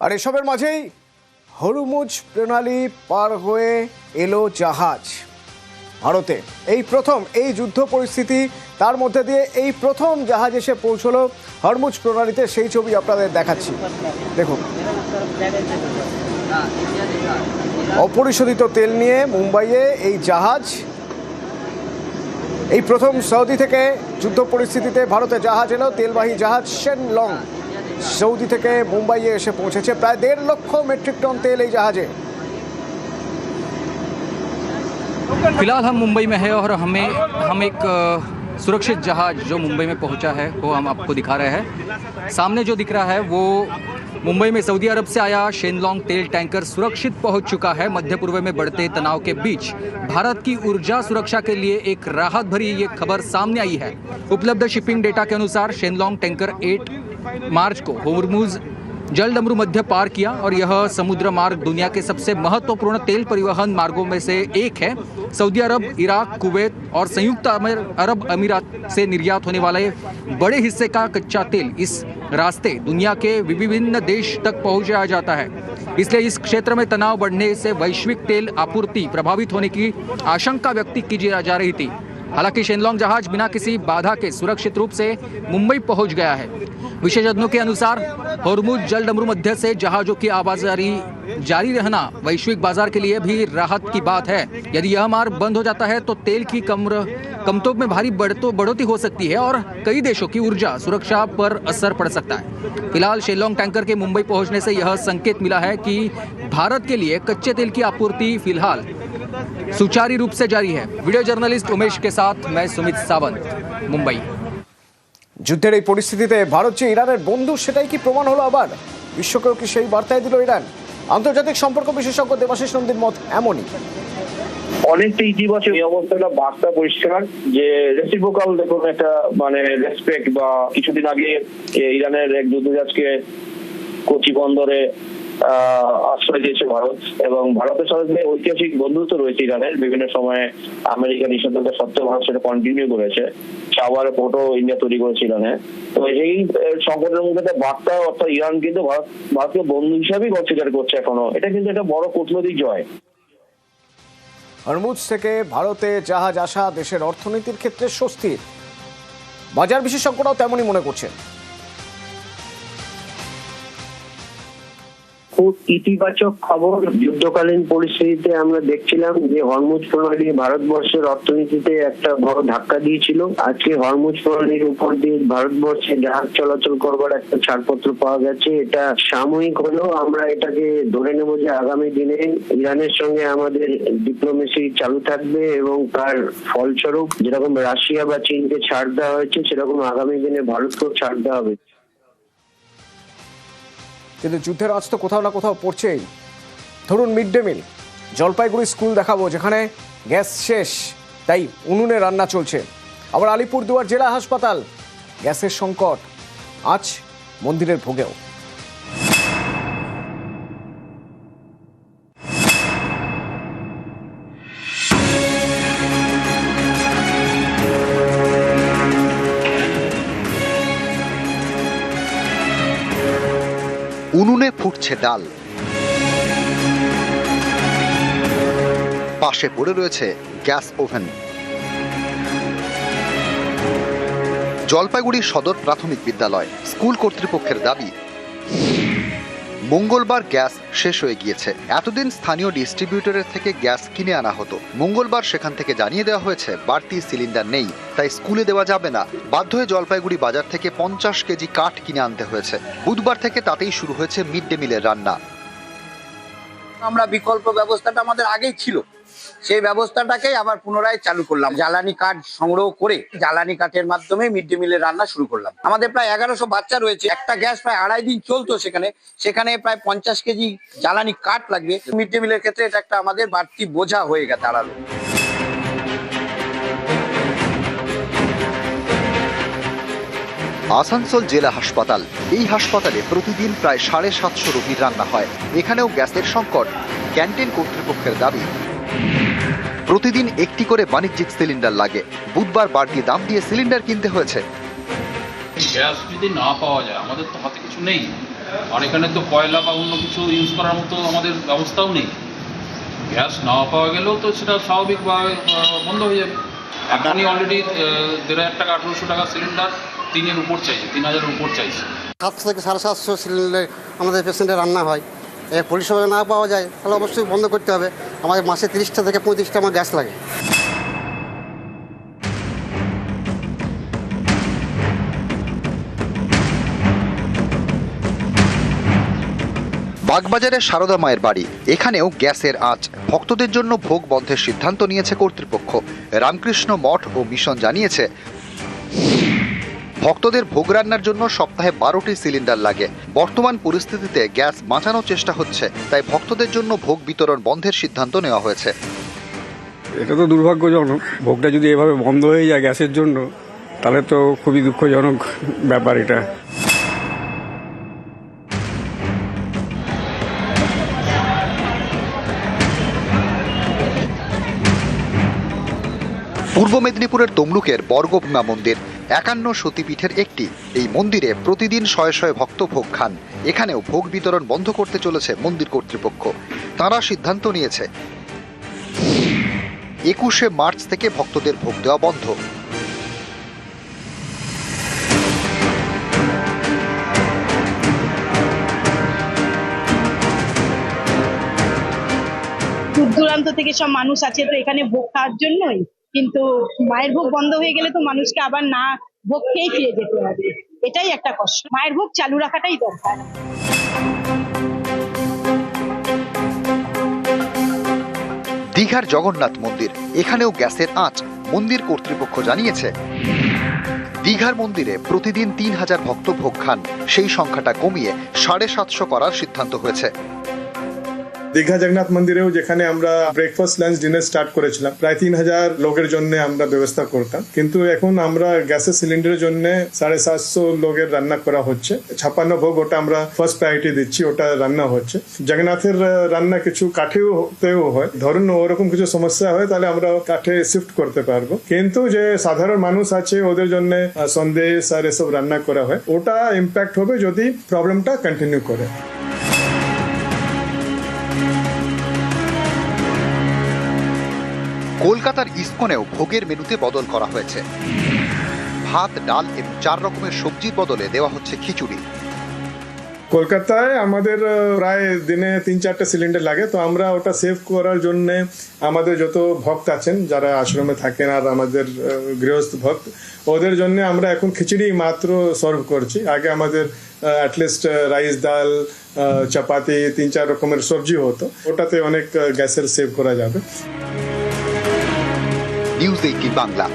আর এসবের মাঝেই হরমুজ প্রণালী পার হয়ে এলো জাহাজ ভারতে। এই প্রথম এই যুদ্ধ পরিস্থিতি, তার মধ্যে দিয়ে এই প্রথম জাহাজ এসে পৌঁছলো হরমুজ প্রণালীতে। সেই ছবি আপনাদের দেখাচ্ছি, দেখুন। অপরিশোধিত তেল নিয়ে মুম্বাইয়ে এই জাহাজ, এই প্রথম সৌদি থেকে যুদ্ধ পরিস্থিতিতে ভারতে জাহাজ এলো। তেলবাহী জাহাজ শেনলং सऊदी থেকে মুম্বাইয়ে এসে পৌঁছেছে। প্রায় 1.5 লক্ষ মেট্রিক টন তেল এই জাহাজে। फिलहाल हम मुंबई में है और हम एक सुरक्षित जहाज जो मुंबई में पहुंचा है वो हम आपको दिखा रहे हैं। सामने जो दिख रहा है वो मुंबई में सऊदी अरब से आया शेनलॉन्ग तेल टैंकर सुरक्षित पहुंच चुका है। मध्य पूर्व में बढ़ते तनाव के बीच भारत की ऊर्जा सुरक्षा के लिए एक राहत भरी ये खबर सामने आई है। उपलब्ध शिपिंग डेटा के अनुसार शेनलॉन्ग टैंकर 8 मार्च को होर्मुज जलडमरू मध्य पार किया और यह समुद्र मार्ग दुनिया के सबसे महत्वपूर्ण तेल परिवहन मार्गों में से एक है। सऊदी अरब, इराक, कुवैत और संयुक्त अरब अमीरात से निर्यात होने वाले बड़े हिस्से का कच्चा तेल इस रास्ते दुनिया के विभिन्न देश तक पहुंचाया जाता है। इसलिए इस क्षेत्र में तनाव बढ़ने से वैश्विक तेल आपूर्ति प्रभावित होने की आशंका व्यक्त की जा रही थी। हालांकि शेनलॉन्ग जहाज बिना किसी बाधा के सुरक्षित रूप से मुंबई पहुंच गया है। विशेषज्ञों के अनुसार होर्मुज जलडमरू मध्य से जहाजों की आवाजाही जारी रहना वैश्विक बाजार के लिए भी राहत की बात है। यदि यह मार्ग बंद हो जाता है तो तेल की कीमतों में भारी बढ़ोतरी हो सकती है और कई देशों की ऊर्जा सुरक्षा पर असर पड़ सकता है। फिलहाल शेनलॉन्ग टैंकर के मुंबई पहुंचने से यह संकेत मिला है कि भारत के लिए कच्चे तेल की आपूर्ति फिलहाल सुचारू रूप से जारी है। वीडियो जर्नलिस्ट उमेश के साथ मैं सुमित सावंत, मुंबई। যুদ্ধের এই পরিস্থিতিতে ভারত যে ইরানের বন্ধু, সেটাই কি প্রমাণ হলো আবার? বিশ্বকেও কি সেই বার্তাই দিল ইরান? আন্তর্জাতিক সম্পর্ক বিশেষজ্ঞ দেবাশিস নন্দীর মত এমনই। অনেকটা ইতিবাচক এই অবস্থাটা, বার্তা পরিষ্কার যে রেসিপ্রোকাল, দেখুন একটা মানে রেসপেক্ট। বা কিছুদিন আগে ইরানের এক যুদ্ধজাহাজকে কোচি বন্দরে আশ্রয় দিয়েছে ভারত, এবং ভারতের সাথে ঐতিহাসিক বন্ধুত্ব রয়েছে ইরানের। বিভিন্ন সময়ে আমেরিকা নিষেধাজ্ঞা সত্ত্বেও ভারত সেটা কন্টিনিউ করেছে। চাওয়ার পোর্টও ইন্ডিয়া তৈরি করেছে ইরানে। তো এই সংকটের মধ্যে একটা বার্তা, অর্থাৎ ইরান কিন্তু ভারতকে বন্ধু হিসাবেই কনসিডার করছে এখনো। এটা কিন্তু একটা বড় কূটনৈতিক জয়। হরমুজ থেকে ভারতে জাহাজ আসা দেশের অর্থনীতির ক্ষেত্রে স্বস্তির। বাজার বিশেষজ্ঞরাও তেমনই মনে করছেন। খুব ইতিবাচক খবর। যুদ্ধকালীন পরিস্থিতিতে আমরা দেখছিলাম যে হরমুজ প্রণালী ভারতবর্ষের অর্থনীতিতে একটা বড় ধাক্কা দিয়েছিল। আজকে হরমুজ প্রণালীর উপর দিয়ে ভারতবর্ষে জাহাজ চলাচল করবার একটা ছাড়পত্র পাওয়া গেছে। এটা সাময়িক হলেও আমরা এটাকে ধরে নেব যে আগামী দিনে ইরানের সঙ্গে আমাদের ডিপ্লোমেসি চালু থাকবে, এবং তার ফলস্বরূপ যেরকম রাশিয়া বা চীনকে ছাড় দেওয়া হয়েছে সেরকম আগামী দিনে ভারতকেও ছাড় দেওয়া হবে। কিন্তু যুদ্ধের আঁচ তো কোথাও না কোথাও পড়ছেই। ধরুন mid day meal, Jalpaiguri school দেখাবো যেখানে গ্যাস শেষ, তাই উনুনে রান্না চলছে। আবার আলিপুরদুয়ার জেলা হাসপাতাল, গ্যাসের সংকট আজ মন্দিরের ভোগেও। উনুনে ফুটছে ডাল, পাশে পড়ে রয়েছে গ্যাস ওভেন। জলপাইগুড়ি সদর প্রাথমিক বিদ্যালয় স্কুল কর্তৃপক্ষের দাবি মঙ্গলবার গ্যাস শেষ হয়ে গিয়েছে। এতদিন স্থানীয় ডিস্ট্রিবিউটরের থেকে গ্যাস কিনে আনা হতো। মঙ্গলবার সেখান থেকে জানিয়ে দেওয়া হয়েছে বাড়তি সিলিন্ডার নেই, তাই স্কুলে দেওয়া যাবে না। বাধ্য হয়ে জলপাইগুড়ি বাজার থেকে 50 কেজি কাঠ কিনে আনতে হয়েছে। বুধবার থেকে তাতেই শুরু হয়েছে মিড ডে মিলের রান্না। আমরা বিকল্প ব্যবস্থাটা আমাদের আগেই ছিল, সেই ব্যবস্থাটাকে আবার পুনরায় চালু করলাম। জ্বালানি কাঠ সংগ্রহ করে জ্বালানি কাঠের মাধ্যমে মিড ডে মিলের রান্না শুরু করলাম। আমাদের প্রায় 1100 বাচ্চা রয়েছে। একটা গ্যাস প্রায় 2.5 দিন চলতো, সেখানে প্রায় 50 কেজি জ্বালানি কাঠ লাগবে। মিড ডে মিলের ক্ষেত্রে এটা একটা আমাদের বাড়তি বোঝা হয়ে গেছে দাঁড়ালো। আসানসোল জেলা হাসপাতাল, এই হাসপাতালে প্রতিদিন প্রায় 750 রোগীর রান্না হয়। এখানেও গ্যাসের সংকট। ক্যান্টিন কর্তৃপক্ষের দাবি প্রতিদিন একটি করে বাণিজ্যিক সিলিন্ডার লাগে। বুধবার বাড়তি দাম দিয়ে সিলিন্ডার কিনতে হয়েছে। গ্যাস যদি না পাওয়া যায়, আমাদের তো হাতে কিছু নেই, আর এখানে তো কয়লা বা অন্য কিছু ইউজ করার মতো আমাদের ব্যবস্থাও নেই। গ্যাস না পাওয়া গেলেও তো সেটা স্বাভাবিকভাবে বন্ধ হয়ে যাবে। এখনই অলরেডি 1,500 টাকা 1,800 টাকা সিলিন্ডার 3,000 উপর চাইছে, 3,000 উপর চাইছে। 700 থেকে 750 সিলিন্ডার আমাদের পেশেন্টের রান্না হয়। পরিষেবা না পাওয়া যায় তাহলে অবশ্যই বন্ধ করতে হবে। আমাদের মাসে 30টা থেকে 35টা আমার গ্যাস লাগে। বাগবাজারের সারদা মায়ের বাড়ি, এখানেও গ্যাসের আঁচ। ভক্তদের জন্য ভোগ বন্ধের সিদ্ধান্ত নিয়েছে কর্তৃপক্ষ। রামকৃষ্ণ মঠ ও মিশন জানিয়েছে ভক্তদের ভোগ রান্নার জন্য সপ্তাহে 12টি সিলিন্ডার লাগে। বর্তমান পরিস্থিতিতে গ্যাস বাঁচানোর চেষ্টা হচ্ছে, তাই ভক্তদের জন্য ভোগ বিতরণ বন্ধের সিদ্ধান্ত নেওয়া হয়েছে। এটা তো দুর্ভাগ্যজনক, ভোগটা যদি এভাবে বন্ধ হয়ে যায় গ্যাসের জন্য তাহলে তো খুবই দুঃখজনক ব্যাপার এটা। পূর্ব মেদিনীপুরের তমলুকের বর্গভীমা মন্দির 51 সতীপীঠের একটি। এই মন্দিরে প্রতিদিন শয়ে শয়ে ভক্ত ভোগ খান। এখানেও ভোগ বিতরণ বন্ধ করতে চলেছে মন্দির কর্তৃপক্ষ। তারা সিদ্ধান্ত নিয়েছে 21শে মার্চ থেকে ভক্তদের ভোগ দেওয়া বন্ধ। দূর দূরান্ত থেকে সব মানুষ আছে তো এখানে ভোগ খাওয়ার জন্যই, কিন্তু মায়ের ভোগ বন্ধ হয়ে গেলে তো মানুষকে আবার না ভোগ খেয়েই ফিরে যেতে হবে। এটাই একটা কষ্ট। মায়ের ভোগ চালু রাখাটাই দরকার। দীঘার জগন্নাথ মন্দির, এখানেও গ্যাসের আঁচ। মন্দির কর্তৃপক্ষ জানিয়েছে দীঘার মন্দিরে প্রতিদিন 3,000 ভক্ত ভোগ খান। সেই সংখ্যাটা কমিয়ে 750 করার সিদ্ধান্ত হয়েছে। দীঘা জগন্নাথ মন্দিরেও যেখানে আমরা ব্রেকফাস্ট লাঞ্চ ডিনার স্টার্ট করেছিলাম, প্রায় 3,000 লোকের জন্য আমরা ব্যবস্থা করতাম, কিন্তু এখন আমরা গ্যাসের সিলিন্ডারের জন্য 750 লোকের রান্না করা হচ্ছে। 56 ভোগ ওটা আমরা ফার্স্ট প্রায়োরিটি দিচ্ছি, ওটা রান্না হচ্ছে। জগন্নাথের রান্না কিছু কাঠেও হয়, ধরুন ওরকম কিছু সমস্যা হয় তাহলে আমরা কাঠে শিফট করতে পারবো, কিন্তু যে সাধারণ মানুষ আছে ওদের জন্য সন্দেশ আর এসব রান্না করা হয়, ওটা ইম্প্যাক্ট হবে যদি প্রবলেমটা কন্টিনিউ করে। কলকাতার ইসকনেও ভোগের মেনুতে বদল করা হয়েছে। ভাত, ডাল এবং 4 রকমের সবজির বদলে দেওয়া হচ্ছে খিচুড়ি। কলকাতায় আমাদের প্রায় দিনে 3-4টা সিলিন্ডার লাগে, তো আমরা ওটা সেভ করার জন্য আমাদের যত ভক্ত আছেন যারা আশ্রমে থাকেন আর আমাদের গৃহস্থ ভক্ত, ওদের জন্য আমরা এখন খিচুড়ি মাত্র সার্ভ করছি। আগে আমাদের অ্যাটলিস্ট রাইস, ডাল, চাপাতি, 3-4 রকমের সবজি হতো, ওটাতে অনেক গ্যাসের সেভ করা যাবে। নিউজ 18 বাংলা।